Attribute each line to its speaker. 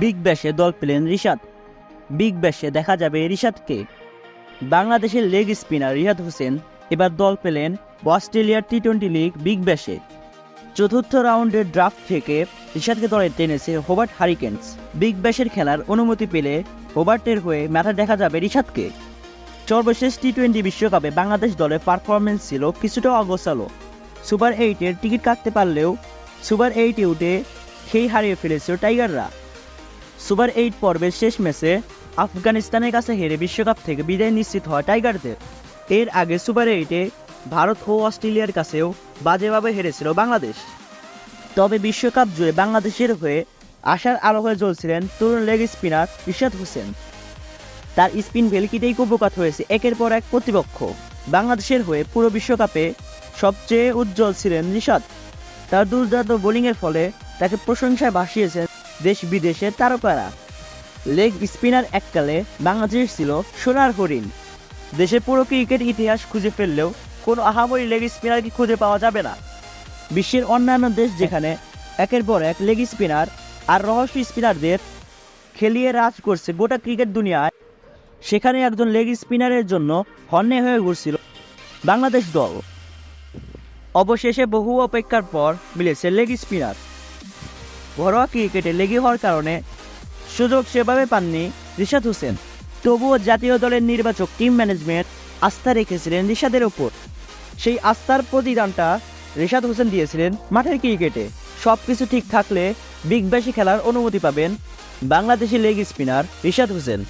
Speaker 1: Big ব্যাশে দল পেলেন Rishad. Big ব্যাশে দেখা যাবে রিশাদকে। বাংলাদেশের লেগ স্পিনার রিশাদ হোসেন এবার দল পেলেন অস্ট্রেলিয়ার টি-20 লিগ বিগ ব্যাশে। চতুর্থ রাউন্ডের ড্রাফট থেকে রিশাদকে দলে টেনেছে হোবার্ট হারিকেনস। বিগ ব্যাশের খেলার অনুমতি পেলে হোবার্টের হয়ে মাঠে দেখা যাবে রিশাদকে। সর্বশেষ টি-20 বিশ্বকাপে বাংলাদেশ দলের পারফরমেন্স ছিল কিছুটা অগোছালো। সুপার 8-এর টিকিট কাটতে পারলেও সুপার 8-এ উঠে সেই হারিয়ে ফেলেছিল টাইগাররা। সুপার 8 পর্বের শেষ ম্যাচে আফগানিস্তানের কাছে হেরে বিশ্বকাপ থেকে বিদায় নিশ্চিত হয় টাইগারদের। এর আগে সুপার 8-এ ভারত ও অস্ট্রেলিয়ার কাছেও বাজেভাবে হেরেছিল বাংলাদেশ। তবে বিশ্বকাপ জুড়ে বাংলাদেশের হয়ে আশার আলো হয়ে জ্বলছিলেন তরুণ লেগ স্পিনার রিশাদ হোসেন। তার স্পিন ভেলকিতেই কুপকাত হয়েছে একের পর এক প্রতিপক্ষ। বাংলাদেশের হয়ে পুরো বিশ্বকাপে সবচেয়ে উজ্জ্বল ছিলেন রিশাদ। তার দুর্দান্ত বোলিংয়ের ফলে তাকে প্রশংসায় ভাসিয়েছেন দেশ বিদেশের তারকারা। লেগ স্পিনার এককালে বাংলাদেশ ছিল সোনার হরিণ। দেশের পুরো ক্রিকেট ইতিহাস খুঁজে ফেললেও কোনো আহামরি লেগ স্পিনারকে খুঁজে পাওয়া যাবে না। বিশ্বের অন্যান্য দেশ যেখানে একের পর এক লেগ স্পিনার আর রহস্য স্পিনারদের খেলিয়ে রাজ করছে গোটা ক্রিকেট দুনিয়ায়, সেখানে একজন লেগ স্পিনারের জন্য হন্যে হয়ে ঘুরছিল বাংলাদেশ দল। অবশেষে বহু অপেক্ষার পর মিলেছে লেগ স্পিনার। ঘরোয়া ক্রিকেটে লেগি হওয়ার কারণে সুযোগ সেভাবে পাননি রিশাদ হোসেন। তবুও জাতীয় দলের নির্বাচক টিম ম্যানেজমেন্ট আস্থা রেখেছিলেন রিশাদের ওপর। সেই আস্থার প্রতিদানটা রিশাদ হোসেন দিয়েছিলেন মাঠের ক্রিকেটে। সব কিছু ঠিক থাকলে বিগ ব্যাশে খেলার অনুমতি পাবেন বাংলাদেশি লেগ স্পিনার রিশাদ হোসেন।